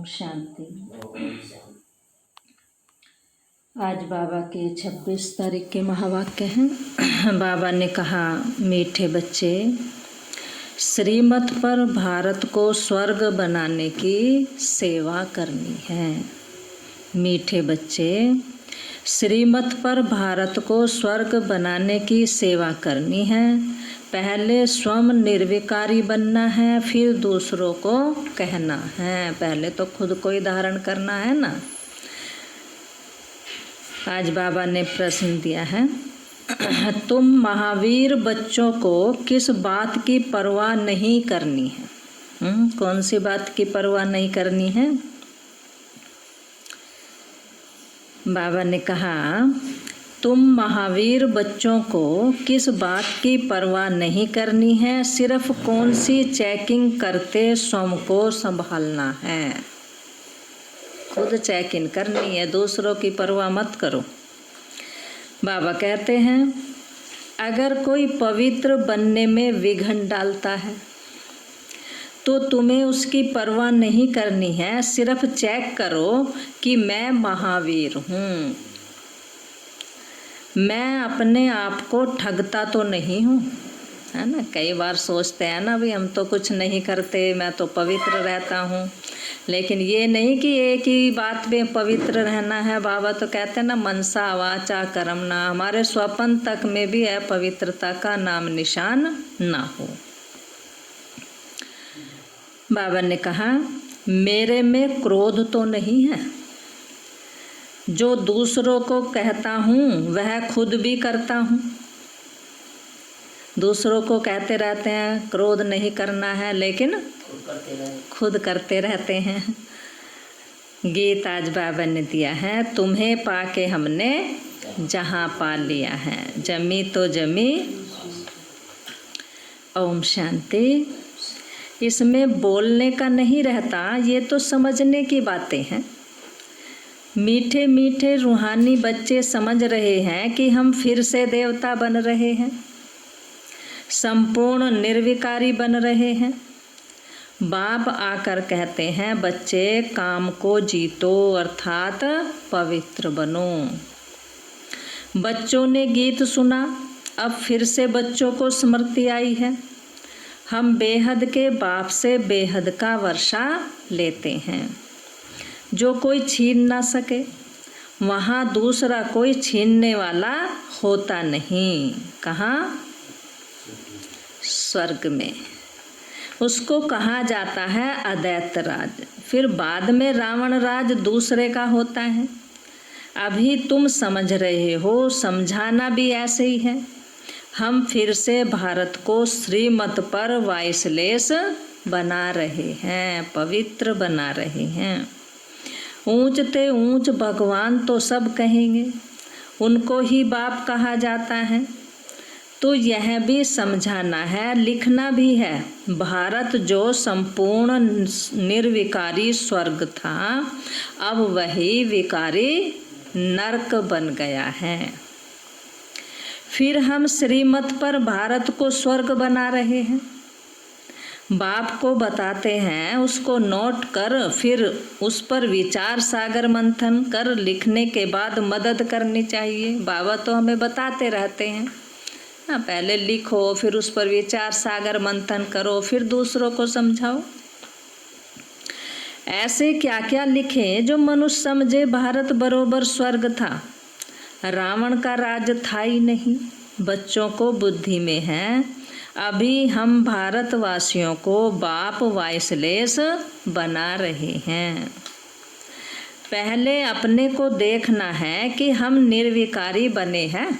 शांति। आज बाबा के 26 तारीख के महावाक्य हैं। बाबा ने कहा, मीठे बच्चे, श्रीमत पर भारत को स्वर्ग बनाने की सेवा करनी है। मीठे बच्चे, श्रीमत पर भारत को स्वर्ग बनाने की सेवा करनी है। पहले स्वयं निर्विकारी बनना है, फिर दूसरों को कहना है। पहले तो खुद को ही धारण करना है ना। आज बाबा ने प्रश्न दिया है, तुम महावीर बच्चों को किस बात की परवाह नहीं करनी है? कौन सी बात की परवाह नहीं करनी है? बाबा ने कहा, तुम महावीर बच्चों को किस बात की परवाह नहीं करनी है, सिर्फ कौन सी चेकिंग करते स्वयं को संभालना है। खुद चेकिंग करनी है, दूसरों की परवाह मत करो। बाबा कहते हैं, अगर कोई पवित्र बनने में विघ्न डालता है तो तुम्हें उसकी परवाह नहीं करनी है, सिर्फ चेक करो कि मैं महावीर हूँ, मैं अपने आप को ठगता तो नहीं हूँ, है ना। कई बार सोचते हैं ना, भाई हम तो कुछ नहीं करते, मैं तो पवित्र रहता हूँ। लेकिन ये नहीं कि एक ही बात में पवित्र रहना है। बाबा तो कहते हैं ना, मनसा वाचा कर्मणा, हमारे स्वप्न तक में भी है पवित्रता का नाम निशान ना हो। बाबा ने कहा, मेरे में क्रोध तो नहीं है। जो दूसरों को कहता हूँ वह खुद भी करता हूँ। दूसरों को कहते रहते हैं क्रोध नहीं करना है, लेकिन खुद करते रहते हैं। गीत आज बाबा ने दिया है, तुम्हें पाके हमने जहाँ पा लिया है, जमी तो जमी। ओम शांति। इसमें बोलने का नहीं रहता, ये तो समझने की बातें हैं। मीठे मीठे रूहानी बच्चे समझ रहे हैं कि हम फिर से देवता बन रहे हैं, संपूर्ण निर्विकारी बन रहे हैं। बाप आकर कहते हैं, बच्चे काम को जीतो, अर्थात पवित्र बनो। बच्चों ने गीत सुना, अब फिर से बच्चों को स्मृति आई है। हम बेहद के बाप से बेहद का वर्षा लेते हैं, जो कोई छीन ना सके। वहाँ दूसरा कोई छीनने वाला होता नहीं। कहाँ? स्वर्ग में। उसको कहा जाता है अदैत राज। फिर बाद में रावण राज दूसरे का होता है। अभी तुम समझ रहे हो, समझाना भी ऐसे ही है। हम फिर से भारत को श्रीमत पर वाइसलेस बना रहे हैं, पवित्र बना रहे हैं। ऊंच ते ऊंच भगवान तो सब कहेंगे, उनको ही बाप कहा जाता है। तो यह भी समझाना है, लिखना भी है, भारत जो संपूर्ण निर्विकारी स्वर्ग था, अब वही विकारी नरक बन गया है। फिर हम श्रीमत पर भारत को स्वर्ग बना रहे हैं। बाप को बताते हैं, उसको नोट कर, फिर उस पर विचार सागर मंथन कर, लिखने के बाद मदद करनी चाहिए। बाबा तो हमें बताते रहते हैं ना, पहले लिखो, फिर उस पर विचार सागर मंथन करो, फिर दूसरों को समझाओ। ऐसे क्या क्या लिखे जो मनुष्य समझे भारत बरोबर स्वर्ग था। रावण का राज था ही नहीं, बच्चों को बुद्धि में है। अभी हम भारतवासियों को बाप वाइसलेस बना रहे हैं। पहले अपने को देखना है कि हम निर्विकारी बने हैं।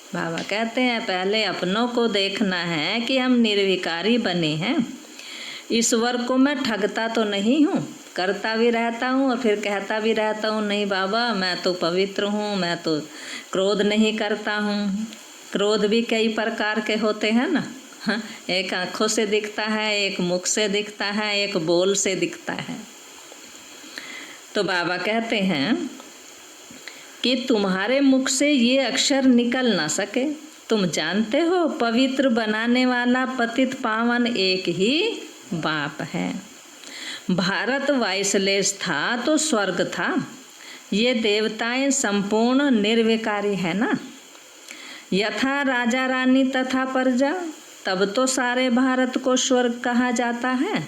बाबा कहते हैं, पहले अपनों को देखना है कि हम निर्विकारी बने हैं। ईश्वर को मैं ठगता तो नहीं हूँ, करता भी रहता हूँ और फिर कहता भी रहता हूँ, नहीं बाबा मैं तो पवित्र हूँ, मैं तो क्रोध नहीं करता हूँ। क्रोध भी कई प्रकार के होते हैं ना। एक आँखों से दिखता है, एक मुख से दिखता है, एक बोल से दिखता है। तो बाबा कहते हैं कि तुम्हारे मुख से ये अक्षर निकल ना सके। तुम जानते हो, पवित्र बनाने वाला पतित पावन एक ही बाप है। भारत वाइसलेस था तो स्वर्ग था। ये देवताएं संपूर्ण निर्विकारी है ना। यथा राजा रानी तथा प्रजा, तब तो सारे भारत को स्वर्ग कहा जाता है।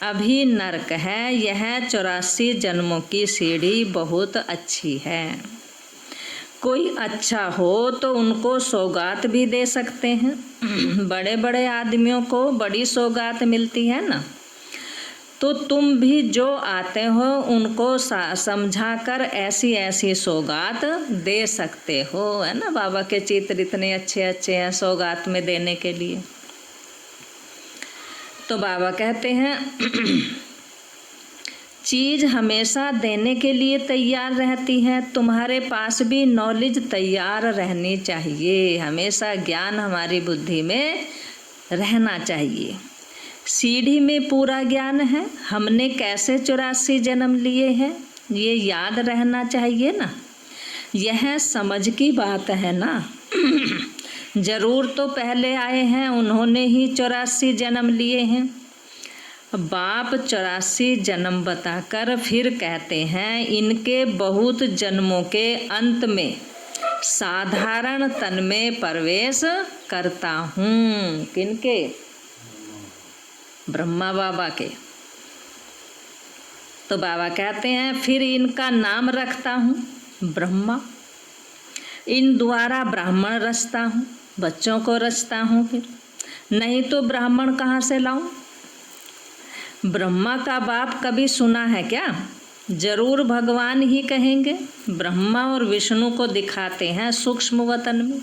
अभी नरक है, यह 84 जन्मों की सीढ़ी बहुत अच्छी है। कोई अच्छा हो तो उनको सौगात भी दे सकते हैं। बड़े बड़े आदमियों को बड़ी सौगात मिलती है ना। तो तुम भी जो आते हो उनको समझाकर ऐसी ऐसी सौगात दे सकते हो, है ना। बाबा के चित्र इतने अच्छे अच्छे हैं सौगात में देने के लिए। तो बाबा कहते हैं चीज़ हमेशा देने के लिए तैयार रहती है। तुम्हारे पास भी नॉलेज तैयार रहनी चाहिए। हमेशा ज्ञान हमारी बुद्धि में रहना चाहिए। सीढ़ी में पूरा ज्ञान है। हमने कैसे 84 जन्म लिए हैं ये याद रहना चाहिए ना। यह समझ की बात है ना। जरूर तो पहले आए हैं, उन्होंने ही 84 जन्म लिए हैं। बाप 84 जन्म बताकर फिर कहते हैं इनके बहुत जन्मों के अंत में साधारण तन में प्रवेश करता हूँ। किनके? ब्रह्मा बाबा के। तो बाबा कहते हैं फिर इनका नाम रखता हूँ ब्रह्मा। इन द्वारा ब्राह्मण रचता हूँ, बच्चों को रचता हूँ। फिर नहीं तो ब्राह्मण कहाँ से लाऊं? ब्रह्मा का बाप कभी सुना है क्या? जरूर भगवान ही कहेंगे। ब्रह्मा और विष्णु को दिखाते हैं सूक्ष्म वतन में।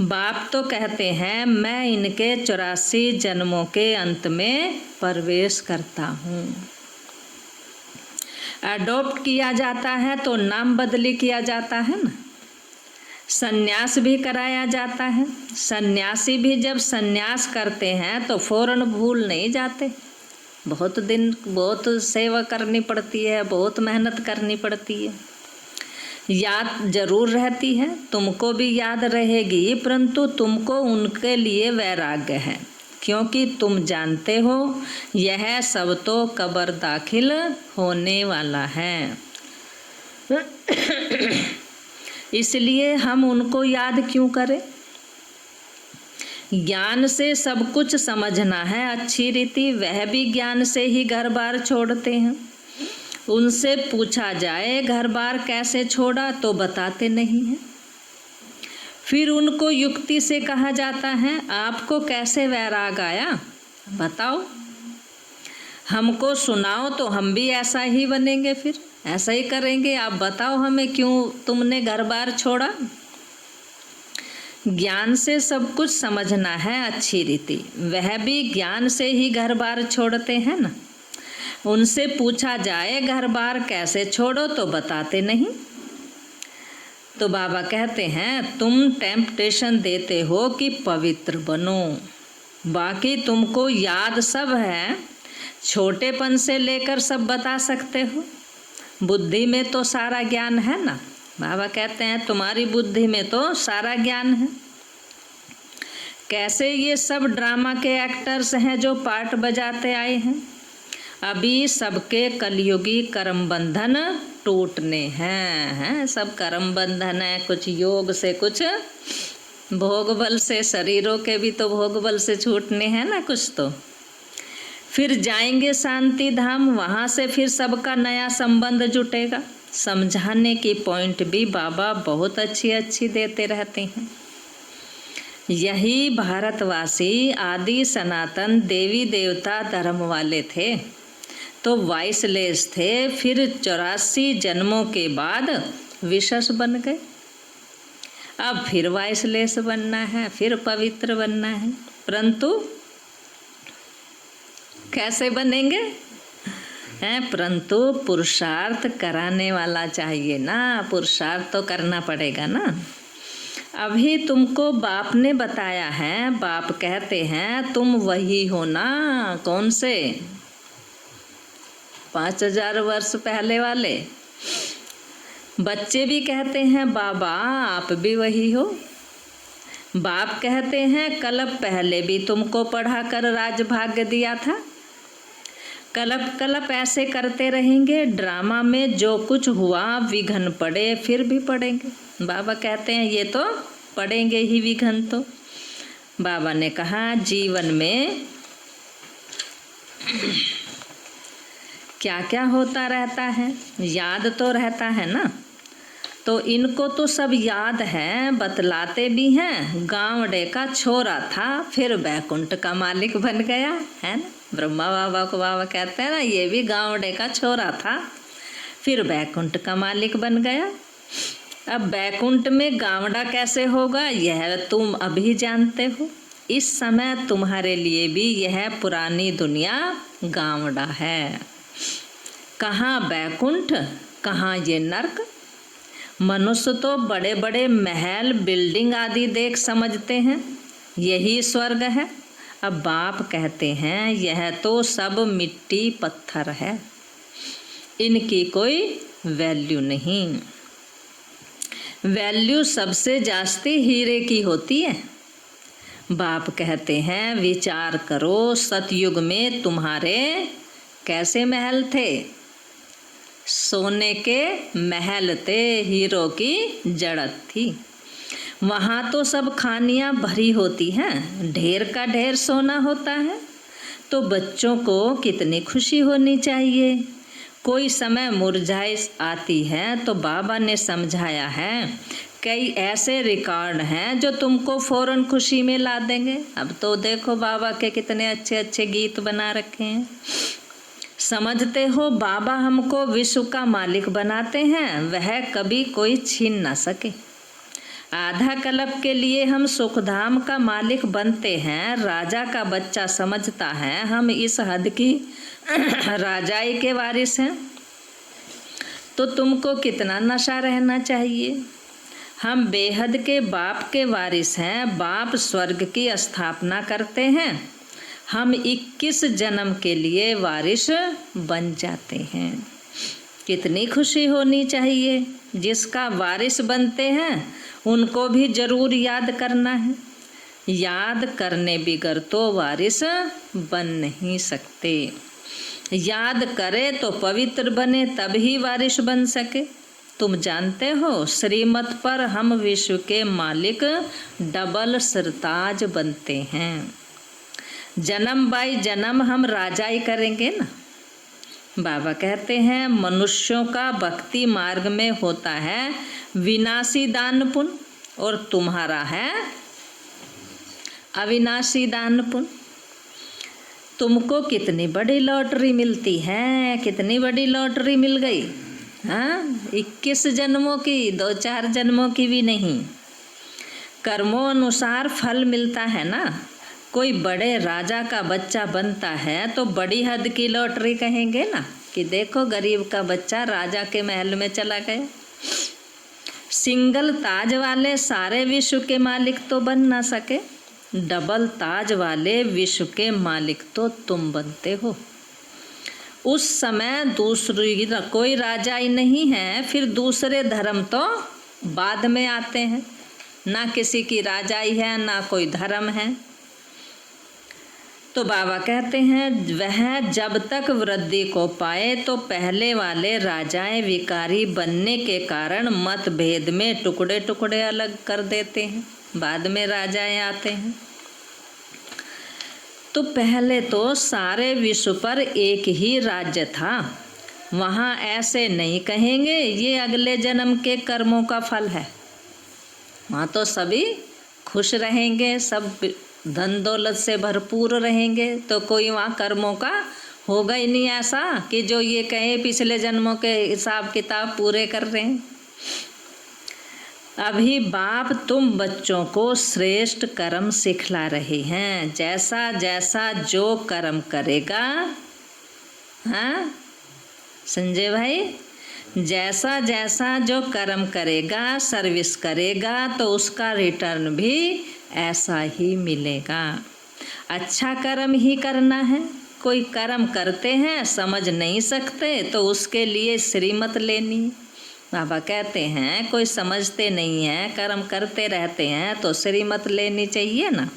बाप तो कहते हैं मैं इनके 84 जन्मों के अंत में प्रवेश करता हूँ। अडॉप्ट किया जाता है तो नाम बदली किया जाता है ना। सन्यास भी कराया जाता है। सन्यासी भी जब सन्यास करते हैं तो फौरन भूल नहीं जाते। बहुत दिन बहुत सेवा करनी पड़ती है, बहुत मेहनत करनी पड़ती है। याद जरूर रहती है, तुमको भी याद रहेगी, परंतु तुमको उनके लिए वैराग्य है, क्योंकि तुम जानते हो यह सब तो कब्र दाखिल होने वाला है। इसलिए हम उनको याद क्यों करें? ज्ञान से सब कुछ समझना है अच्छी रीति। वह भी ज्ञान से ही घर बार छोड़ते हैं। उनसे पूछा जाए घर बार कैसे छोड़ा तो बताते नहीं हैं। फिर उनको युक्ति से कहा जाता है आपको कैसे वैराग आया बताओ, हमको सुनाओ तो हम भी ऐसा ही बनेंगे, फिर ऐसा ही करेंगे। आप बताओ हमें क्यों तुमने घर बार छोड़ा। ज्ञान से सब कुछ समझना है अच्छी रीति। वह भी ज्ञान से ही घर बार छोड़ते हैं ना। उनसे पूछा जाए घर बार कैसे छोड़ो तो बताते नहीं। तो बाबा कहते हैं तुम टेम्पटेशन देते हो कि पवित्र बनो, बाकी तुमको याद सब है। छोटेपन से लेकर सब बता सकते हो। बुद्धि में तो सारा ज्ञान है ना। बाबा कहते हैं तुम्हारी बुद्धि में तो सारा ज्ञान है। कैसे ये सब ड्रामा के एक्टर्स हैं जो पार्ट बजाते आए हैं। अभी सबके कलयुगी कर्म बंधन टूटने हैं। सब कर्म बंधन है, कुछ योग से, कुछ भोग बल से। शरीरों के भी तो भोग बल से छूटने हैं ना कुछ तो। फिर जाएंगे शांति धाम, वहाँ से फिर सबका नया संबंध जुटेगा। समझाने की पॉइंट भी बाबा बहुत अच्छी अच्छी देते रहते हैं। यही भारतवासी आदि सनातन देवी देवता धर्म वाले थे तो वाइसलेस थे। फिर 84 जन्मों के बाद विशेष बन गए। अब फिर वाइसलेस बनना है, फिर पवित्र बनना है, परंतु कैसे बनेंगे हैं? परंतु पुरुषार्थ कराने वाला चाहिए ना। पुरुषार्थ तो करना पड़ेगा ना। अभी तुमको बाप ने बताया है। बाप कहते हैं तुम वही हो ना। कौन से? 5000 वर्ष पहले वाले। बच्चे भी कहते हैं बाबा आप भी वही हो। बाप कहते हैं कल्प पहले भी तुमको पढ़ा कर राजभाग्य दिया था। कलप कलप ऐसे करते रहेंगे, ड्रामा में जो कुछ हुआ विघन पड़े फिर भी पड़ेंगे। बाबा कहते हैं ये तो पड़ेंगे ही विघन। तो बाबा ने कहा जीवन में क्या क्या होता रहता है, याद तो रहता है ना। तो इनको तो सब याद है, बतलाते भी हैं। गाँवड़े का छोरा था फिर बैकुंठ का मालिक बन गया, है ना। ब्रह्मा बाबा को बाबा कहते हैं ना, ये भी गाँवड़े का छोरा था फिर बैकुंठ का मालिक बन गया। अब बैकुंठ में गाँवड़ा कैसे होगा यह तुम अभी जानते हो। इस समय तुम्हारे लिए भी यह पुरानी दुनिया गाँवड़ा है। कहाँ बैकुंठ, कहाँ ये नर्क। मनुष्य तो बड़े बड़े महल बिल्डिंग आदि देख समझते हैं यही स्वर्ग है। अब बाप कहते हैं यह तो सब मिट्टी पत्थर है, इनकी कोई वैल्यू नहीं। वैल्यू सबसे जास्ती हीरे की होती है। बाप कहते हैं विचार करो, सतयुग में तुम्हारे कैसे महल थे। सोने के महल थे, हीरो की जड़त थी। वहाँ तो सब खानियाँ भरी होती हैं, ढेर का ढेर सोना होता है। तो बच्चों को कितनी खुशी होनी चाहिए। कोई समय मुरझाई आती है तो बाबा ने समझाया है कई ऐसे रिकॉर्ड हैं जो तुमको फौरन खुशी में ला देंगे। अब तो देखो बाबा के कितने अच्छे अच्छे गीत बना रखे हैं। समझते हो बाबा हमको विश्व का मालिक बनाते हैं, वह कभी कोई छीन ना सके। आधा कल्प के लिए हम सुखधाम का मालिक बनते हैं। राजा का बच्चा समझता है हम इस हद की राजाई के वारिस हैं। तो तुमको कितना नशा रहना चाहिए। हम बेहद के बाप के वारिस हैं। बाप स्वर्ग की स्थापना करते हैं, हम 21 जन्म के लिए वारिस बन जाते हैं। कितनी खुशी होनी चाहिए। जिसका वारिस बनते हैं उनको भी जरूर याद करना है। याद करने बिगर तो वारिस बन नहीं सकते। याद करे तो पवित्र बने तभी वारिस बन सके। तुम जानते हो श्रीमत पर हम विश्व के मालिक डबल सरताज बनते हैं। जन्म बाई जन्म हम राजाई करेंगे ना। बाबा कहते हैं मनुष्यों का भक्ति मार्ग में होता है विनाशी दान पुण्य और तुम्हारा है अविनाशी दान पुण्य। तुमको कितनी बड़ी लॉटरी मिलती है, कितनी बड़ी लॉटरी मिल गई। हाँ 21 जन्मों की, 2-4 जन्मों की भी नहीं। कर्मों अनुसार फल मिलता है ना। कोई बड़े राजा का बच्चा बनता है तो बड़ी हद की लॉटरी कहेंगे ना कि देखो गरीब का बच्चा राजा के महल में चला गया। सिंगल ताज वाले सारे विश्व के मालिक तो बन ना सके, डबल ताज वाले विश्व के मालिक तो तुम बनते हो। उस समय दूसरी कोई राजा ही नहीं है, फिर दूसरे धर्म तो बाद में आते हैं। ना किसी की राजाई है ना कोई धर्म है। तो बाबा कहते हैं वह जब तक वृद्धि को पाए तो पहले वाले राजाएं विकारी बनने के कारण मतभेद में टुकड़े टुकड़े अलग कर देते हैं। बाद में राजाएं आते हैं। तो पहले तो सारे विश्व पर एक ही राज्य था। वहाँ ऐसे नहीं कहेंगे ये अगले जन्म के कर्मों का फल है। वहाँ तो सभी खुश रहेंगे, सब धन दौलत से भरपूर रहेंगे। तो कोई वहाँ कर्मों का होगा ही नहीं ऐसा कि जो ये कहे पिछले जन्मों के हिसाब किताब पूरे कर रहे हैं। अभी बाप तुम बच्चों को श्रेष्ठ कर्म सिखला रहे हैं। जैसा जैसा जो कर्म करेगा, हाँ संजय भाई, जैसा जैसा जो कर्म करेगा, सर्विस करेगा तो उसका रिटर्न भी ऐसा ही मिलेगा। अच्छा कर्म ही करना है। कोई कर्म करते हैं समझ नहीं सकते तो उसके लिए श्रीमत लेनी। बाबा कहते हैं कोई समझते नहीं है, कर्म करते रहते हैं तो श्रीमत लेनी चाहिए ना।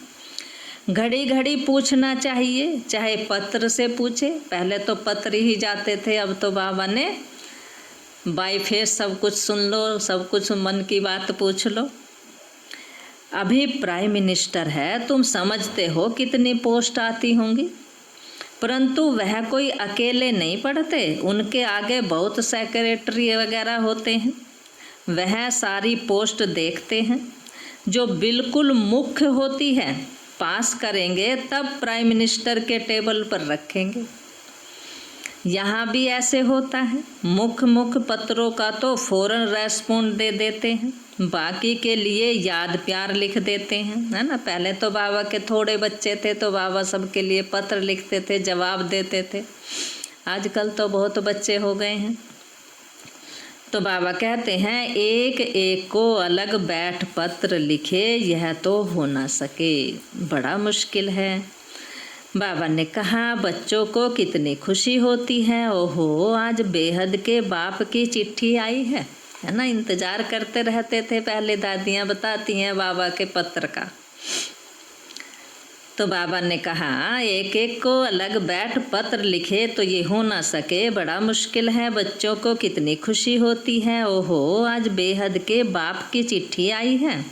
घड़ी घड़ी पूछना चाहिए, चाहे पत्र से पूछे। पहले तो पत्र ही जाते थे, अब तो बाबा ने बाई फेस सब कुछ सुन लो, सब कुछ मन की बात पूछ लो। अभी प्राइम मिनिस्टर है, तुम समझते हो कितनी पोस्ट आती होंगी, परंतु वह कोई अकेले नहीं पढ़ते, उनके आगे बहुत सेक्रेटरी वगैरह होते हैं। वह सारी पोस्ट देखते हैं, जो बिल्कुल मुख्य होती है पास करेंगे तब प्राइम मिनिस्टर के टेबल पर रखेंगे। यहाँ भी ऐसे होता है, मुख्य पत्रों का तो फौरन रेस्पॉन्ड दे देते हैं, बाकी के लिए याद प्यार लिख देते हैं, है ना। पहले तो बाबा के थोड़े बच्चे थे तो बाबा सबके लिए पत्र लिखते थे, जवाब देते थे। आजकल तो बहुत बच्चे हो गए हैं, तो बाबा कहते हैं एक एक को अलग बैठ पत्र लिखे, यह तो हो ना सके, बड़ा मुश्किल है। बाबा ने कहा बच्चों को कितनी खुशी होती है, ओहो आज बेहद के बाप की चिट्ठी आई है ना। इंतजार करते रहते थे, पहले दादियाँ बताती हैं बाबा के पत्र का। तो बाबा ने कहा एक एक को अलग बैठ पत्र लिखे तो ये हो ना सके, बड़ा मुश्किल है। बच्चों को कितनी खुशी होती है, ओहो आज बेहद के बाप की चिट्ठी आई है।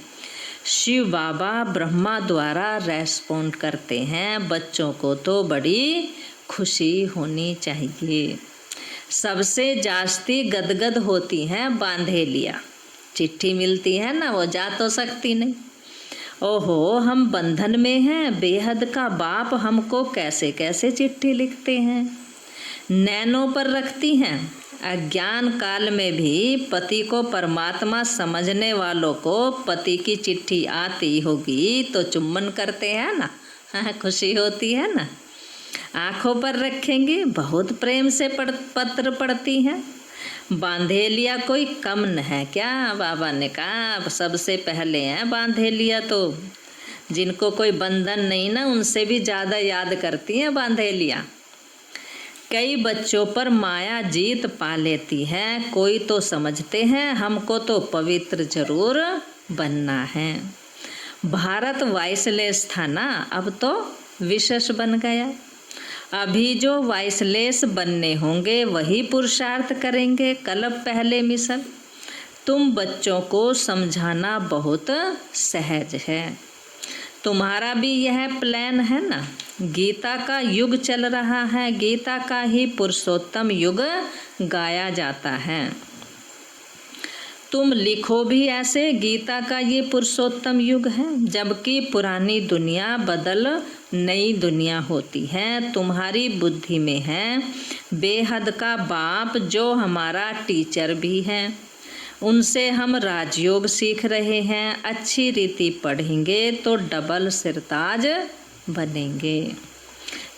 शिव बाबा ब्रह्मा द्वारा रेस्पॉन्ड करते हैं, बच्चों को तो बड़ी खुशी होनी चाहिए। सबसे जास्ती गदगद होती हैं बांधेलिया, चिट्ठी मिलती है ना, वो जा तो सकती नहीं। ओहो हम बंधन में हैं, बेहद का बाप हमको कैसे कैसे चिट्ठी लिखते हैं, नैनों पर रखती हैं। अज्ञान काल में भी पति को परमात्मा समझने वालों को पति की चिट्ठी आती होगी तो चुम्बन करते हैं ना, खुशी होती है ना। आँखों पर रखेंगे, बहुत प्रेम से पत्र पढ़ती हैं। बांधेलिया कोई कम न है क्या, बाबा ने कहा सबसे पहले हैं बांधेलिया, तो जिनको कोई बंधन नहीं ना उनसे भी ज़्यादा याद करती हैं बांधेलिया। कई बच्चों पर माया जीत पा लेती है, कोई तो समझते हैं हमको तो पवित्र जरूर बनना है। भारत वाइसलेस था ना, अब तो विशेष बन गया। अभी जो वाइसलेस बनने होंगे वही पुरुषार्थ करेंगे, कलब पहले मिसल। तुम बच्चों को समझाना बहुत सहज है, तुम्हारा भी यह प्लान है ना। गीता का युग चल रहा है, गीता का ही पुरुषोत्तम युग गाया जाता है। तुम लिखो भी ऐसे, गीता का ये पुरुषोत्तम युग है, जबकि पुरानी दुनिया बदल नई दुनिया होती है। तुम्हारी बुद्धि में है बेहद का बाप जो हमारा टीचर भी है, उनसे हम राजयोग सीख रहे हैं। अच्छी रीति पढ़ेंगे तो डबल सिरताज बनेंगे।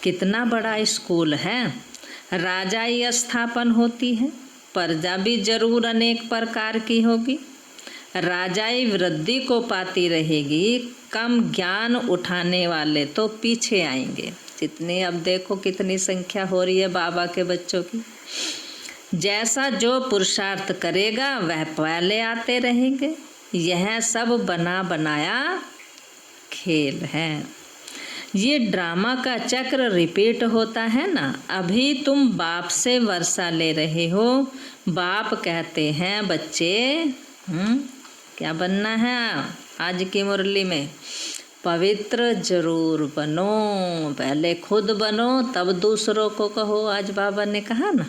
कितना बड़ा स्कूल है, राजाई स्थापन होती है, प्रजा भी जरूर अनेक प्रकार की होगी। राजाई वृद्धि को पाती रहेगी, कम ज्ञान उठाने वाले तो पीछे आएंगे। जितने अब देखो कितनी संख्या हो रही है बाबा के बच्चों की। जैसा जो पुरुषार्थ करेगा वह पहले आते रहेंगे। यह सब बना बनाया खेल है, ये ड्रामा का चक्र रिपीट होता है ना। अभी तुम बाप से वर्षा ले रहे हो, बाप कहते हैं बच्चे क्या बनना है आज की मुरली में, पवित्र जरूर बनो, पहले खुद बनो तब दूसरों को कहो। आज बाबा ने कहा ना,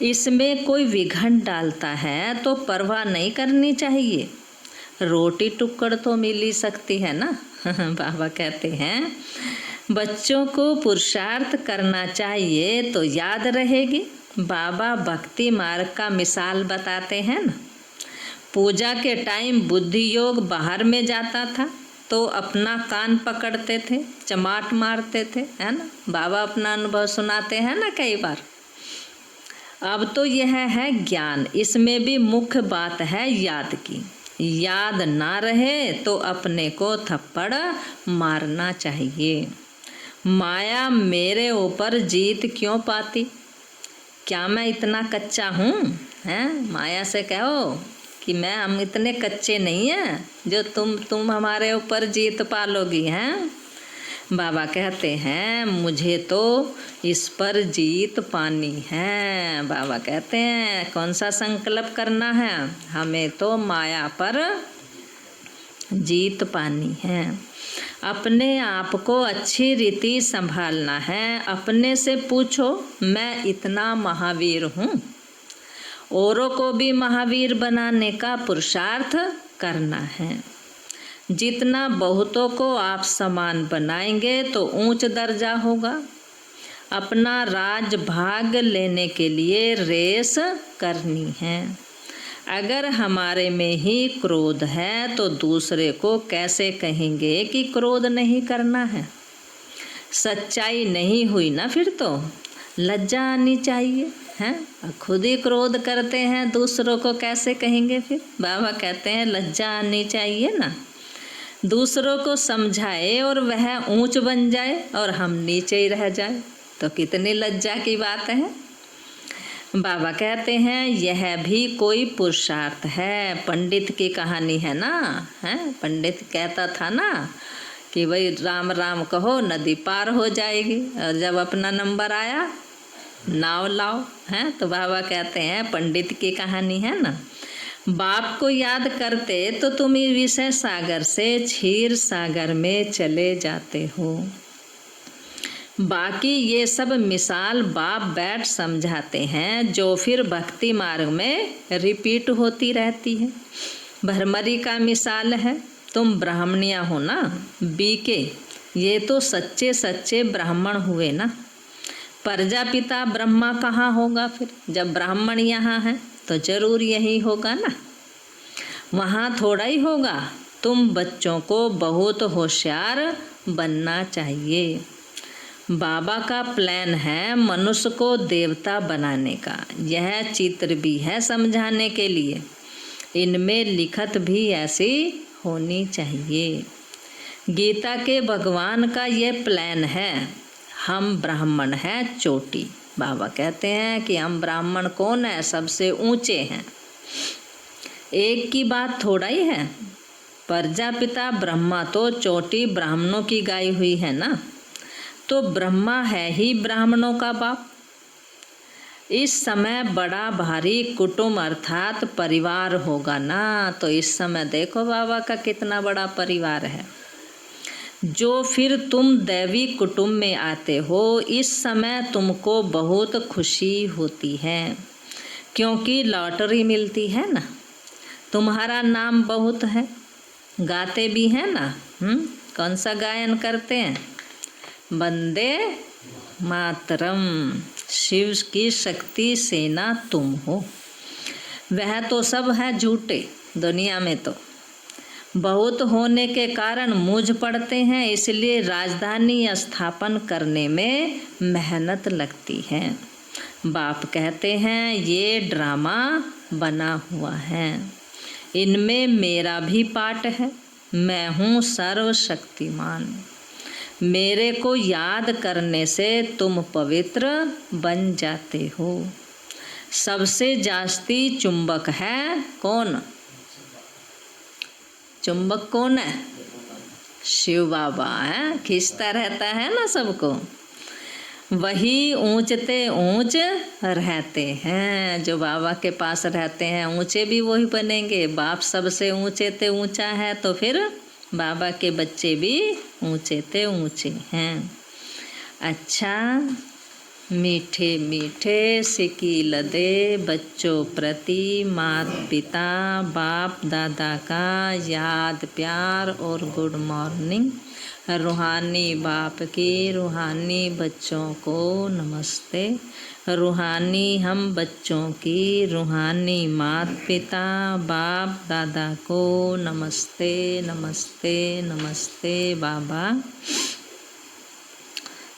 इसमें कोई विघन डालता है तो परवाह नहीं करनी चाहिए, रोटी टुकड़ तो मिल ही सकती है ना। बाबा कहते हैं बच्चों को पुरुषार्थ करना चाहिए तो याद रहेगी। बाबा भक्ति मार्ग का मिसाल बताते हैं ना। पूजा के टाइम बुद्धि योग बाहर में जाता था तो अपना कान पकड़ते थे, चमाट मारते थे, है ना। बाबा अपना अनुभव सुनाते हैं ना कई बार। अब तो यह है ज्ञान, इसमें भी मुख्य बात है याद की। याद ना रहे तो अपने को थप्पड़ मारना चाहिए। माया मेरे ऊपर जीत क्यों पाती, क्या मैं इतना कच्चा हूँ, हैं। माया से कहो कि हम इतने कच्चे नहीं हैं जो तुम हमारे ऊपर जीत पालोगी, हैं। बाबा कहते हैं मुझे तो इस पर जीत पानी है। बाबा कहते हैं कौन सा संकल्प करना है, हमें तो माया पर जीत पानी है। अपने आप को अच्छी रीति संभालना है। अपने से पूछो मैं इतना महावीर हूँ। औरों को भी महावीर बनाने का पुरुषार्थ करना है। जितना बहुतों को आप समान बनाएंगे तो ऊंच दर्जा होगा। अपना राज भाग लेने के लिए रेस करनी है। अगर हमारे में ही क्रोध है तो दूसरे को कैसे कहेंगे कि क्रोध नहीं करना है। सच्चाई नहीं हुई ना, फिर तो लज्जा आनी चाहिए हैं। खुद ही क्रोध करते हैं, दूसरों को कैसे कहेंगे फिर। बाबा कहते हैं लज्जा आनी चाहिए ना। दूसरों को समझाए और वह ऊंच बन जाए और हम नीचे ही रह जाए तो कितनी लज्जा की बात है। बाबा कहते हैं यह भी कोई पुरुषार्थ है। पंडित की कहानी है ना, हैं। पंडित कहता था ना कि भाई राम राम कहो नदी पार हो जाएगी, और जब अपना नंबर आया नाव लाओ, हैं। तो बाबा कहते हैं पंडित की कहानी है ना। बाप को याद करते तो तुम विषय सागर से क्षीर सागर में चले जाते हो। बाकी ये सब मिसाल बाप बैठ समझाते हैं जो फिर भक्ति मार्ग में रिपीट होती रहती है। भरमरी का मिसाल है, तुम ब्राह्मणिया हो ना, बीके ये तो सच्चे सच्चे ब्राह्मण हुए ना। प्रजापिता ब्रह्मा कहाँ होगा फिर, जब ब्राह्मण यहाँ है तो जरूर यही होगा ना, वहाँ थोड़ा ही होगा। तुम बच्चों को बहुत होशियार बनना चाहिए। बाबा का प्लान है मनुष्य को देवता बनाने का। यह चित्र भी है समझाने के लिए। इनमें लिखत भी ऐसी होनी चाहिए। गीता के भगवान का यह प्लान है। हम ब्राह्मण हैं चोटी। बाबा कहते हैं कि हम ब्राह्मण कौन है, सबसे ऊंचे हैं। एक की बात थोड़ा ही है। प्रजापिता ब्रह्मा तो चोटी ब्राह्मणों की गाई हुई है ना, तो ब्रह्मा है ही ब्राह्मणों का बाप। इस समय बड़ा भारी कुटुंब अर्थात परिवार होगा ना। तो इस समय देखो बाबा का कितना बड़ा परिवार है। जो फिर तुम दैवी कुटुंब में आते हो, इस समय तुमको बहुत खुशी होती है, क्योंकि लॉटरी मिलती है ना। तुम्हारा नाम बहुत है, गाते भी हैं ना। कौन सा गायन करते हैं, वंदे मातरम, शिव की शक्ति सेना तुम हो। वह तो सब है झूठे दुनिया में, तो बहुत होने के कारण मूझ पड़ते हैं, इसलिए राजधानी स्थापन करने में मेहनत लगती है। बाप कहते हैं ये ड्रामा बना हुआ है, इनमें मेरा भी पार्ट है। मैं हूँ सर्वशक्तिमान। मेरे को याद करने से तुम पवित्र बन जाते हो। सबसे जास्ती चुंबक है कौन, चुंबक कौन है, शिव बाबा है। खींचता रहता है ना सबको, वही ऊंचते ऊंच रहते हैं। जो बाबा के पास रहते हैं ऊंचे भी वही बनेंगे। बाप सबसे ऊंचे ते ऊंचा है, तो फिर बाबा के बच्चे भी ऊंचे ते ऊंचे हैं। अच्छा, मीठे मीठे सिकील दे बच्चों प्रति माता पिता बाप दादा का याद प्यार और गुड मॉर्निंग। रूहानी बाप की रूहानी बच्चों को नमस्ते। रूहानी हम बच्चों की रूहानी माता पिता बाप दादा को नमस्ते नमस्ते नमस्ते। बाबा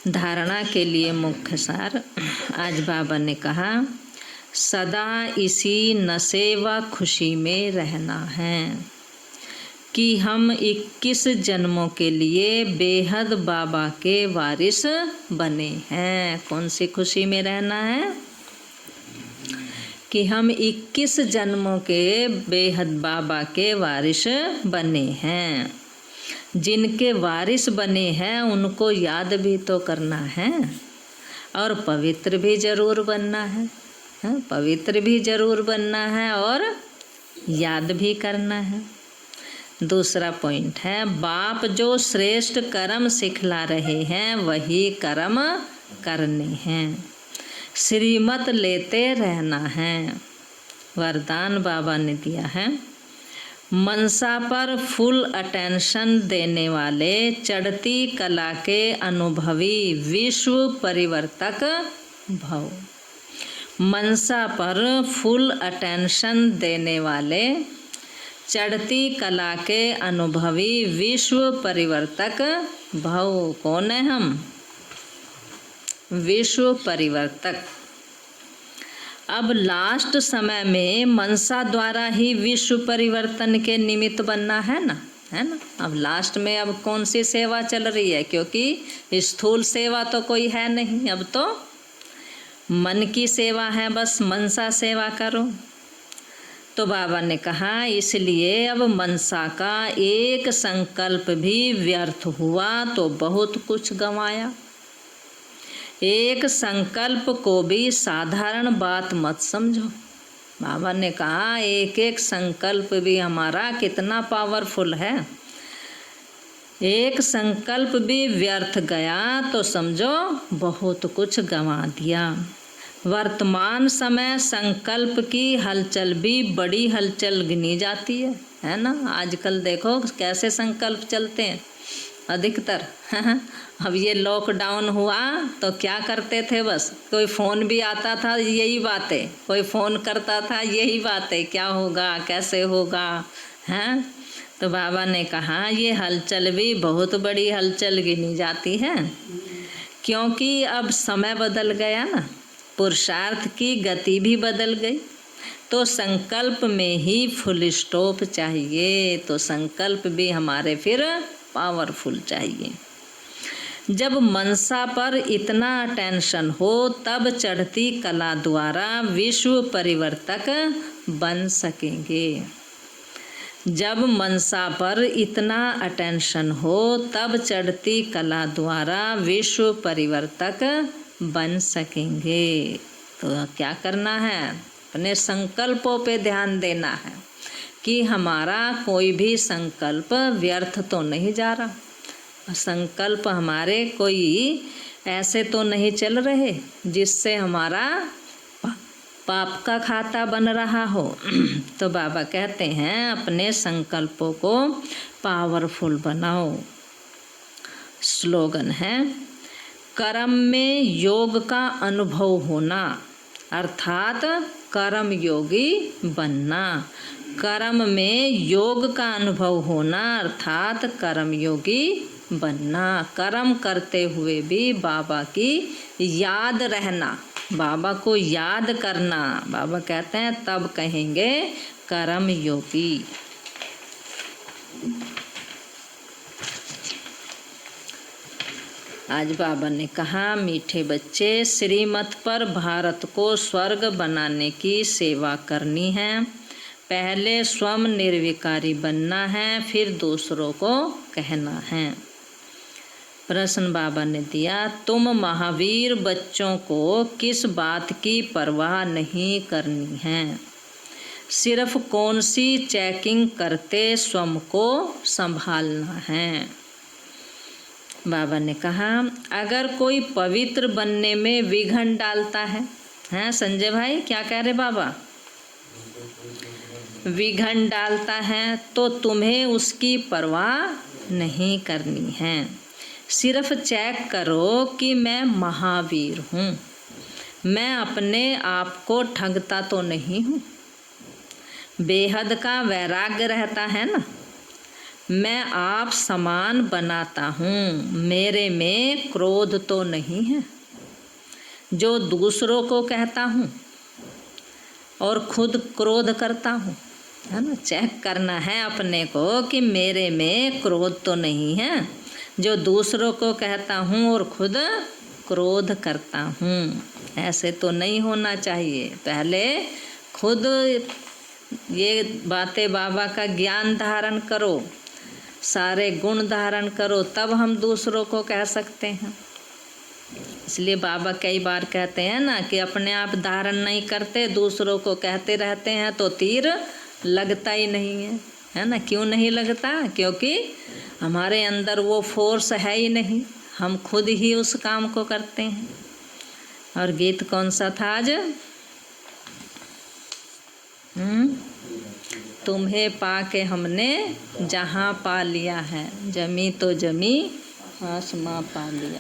धारणा के लिए मुख्य सार। आज बाबा ने कहा सदा इसी नशे व खुशी में रहना है कि हम 21 जन्मों के लिए बेहद बाबा के वारिस बने हैं। कौन सी खुशी में रहना है कि हम 21 जन्मों के बेहद बाबा के वारिस बने हैं। जिनके वारिस बने हैं उनको याद भी तो करना है और पवित्र भी जरूर बनना है, पवित्र भी जरूर बनना है और याद भी करना है। दूसरा पॉइंट है, बाप जो श्रेष्ठ कर्म सिखला रहे हैं वही कर्म करने हैं, श्रीमत लेते रहना है। वरदान बाबा ने दिया है, मनसा पर फुल अटेंशन देने वाले चढ़ती कला के अनुभवी विश्व परिवर्तक भव। मनसा पर फुल अटेंशन देने वाले चढ़ती कला के अनुभवी विश्व परिवर्तक भव। कौन है हम? विश्व परिवर्तक। अब लास्ट समय में मनसा द्वारा ही विश्व परिवर्तन के निमित्त बनना है ना, है ना। अब लास्ट में अब कौन सी सेवा चल रही है, क्योंकि स्थूल सेवा तो कोई है नहीं, अब तो मन की सेवा है, बस मनसा सेवा करो। तो बाबा ने कहा इसलिए अब मनसा का एक संकल्प भी व्यर्थ हुआ तो बहुत कुछ गंवाया। एक संकल्प को भी साधारण बात मत समझो। बाबा ने कहा एक एक संकल्प भी हमारा कितना पावरफुल है। एक संकल्प भी व्यर्थ गया तो समझो बहुत कुछ गंवा दिया। वर्तमान समय संकल्प की हलचल भी बड़ी हलचल गिनी जाती है ना। आजकल देखो कैसे संकल्प चलते हैं अधिकतर। अब ये लॉकडाउन हुआ तो क्या करते थे, बस कोई फ़ोन भी आता था यही बातें, कोई फ़ोन करता था यही बातें, क्या होगा कैसे होगा, हैं। तो बाबा ने कहा ये हलचल भी बहुत बड़ी हलचल गिनी जाती है, क्योंकि अब समय बदल गया ना, पुरुषार्थ की गति भी बदल गई। तो संकल्प में ही फुल स्टॉप चाहिए, तो संकल्प भी हमारे फिर पावरफुल चाहिए। जब मनसा पर इतना अटेंशन हो तब चढ़ती कला द्वारा विश्व परिवर्तक बन सकेंगे। जब मनसा पर इतना अटेंशन हो तब चढ़ती कला द्वारा विश्व परिवर्तक बन सकेंगे। तो क्या करना है, अपने संकल्पों पे ध्यान देना है कि हमारा कोई भी संकल्प व्यर्थ तो नहीं जा रहा। संकल्प हमारे कोई ऐसे तो नहीं चल रहे जिससे हमारा पाप का खाता बन रहा हो। तो बाबा कहते हैं अपने संकल्पों को पावरफुल बनाओ। स्लोगन है, कर्म में योग का अनुभव होना अर्थात कर्म योगी बनना। कर्म में योग का अनुभव होना अर्थात कर्म योगी बनना। कर्म करते हुए भी बाबा की याद रहना, बाबा को याद करना। बाबा कहते हैं तब कहेंगे कर्म योगी। आज बाबा ने कहा मीठे बच्चे, श्रीमत पर भारत को स्वर्ग बनाने की सेवा करनी है। पहले स्वयं निर्विकारी बनना है, फिर दूसरों को कहना है। प्रश्न बाबा ने दिया, तुम महावीर बच्चों को किस बात की परवाह नहीं करनी है, सिर्फ कौन सी चेकिंग करते स्वयं को संभालना है। बाबा ने कहा अगर कोई पवित्र बनने में विघ्न डालता है, हैं संजय भाई क्या कह रहे बाबा, विघ्न डालता है तो तुम्हें उसकी परवाह नहीं करनी है। सिर्फ चेक करो कि मैं महावीर हूँ, मैं अपने आप को ठगता तो नहीं हूँ। बेहद का वैराग्य रहता है ना, मैं आप समान बनाता हूँ, मेरे में क्रोध तो नहीं है। जो दूसरों को कहता हूँ और खुद क्रोध करता हूँ, है ना। चेक करना है अपने को कि मेरे में क्रोध तो नहीं है, जो दूसरों को कहता हूँ और खुद क्रोध करता हूँ। ऐसे तो नहीं होना चाहिए। पहले खुद ये बातें बाबा का ज्ञान धारण करो, सारे गुण धारण करो, तब हम दूसरों को कह सकते हैं। इसलिए बाबा कई बार कहते हैं ना कि अपने आप धारण नहीं करते, दूसरों को कहते रहते हैं तो तीर लगता ही नहीं है, है ना। क्यों नहीं लगता? क्योंकि हमारे अंदर वो फोर्स है ही नहीं, हम खुद ही उस काम को करते हैं। और गीत कौन सा था आज? तुम्हें पाके हमने जहाँ पा लिया है, जमी तो जमी आसमां पा लिया।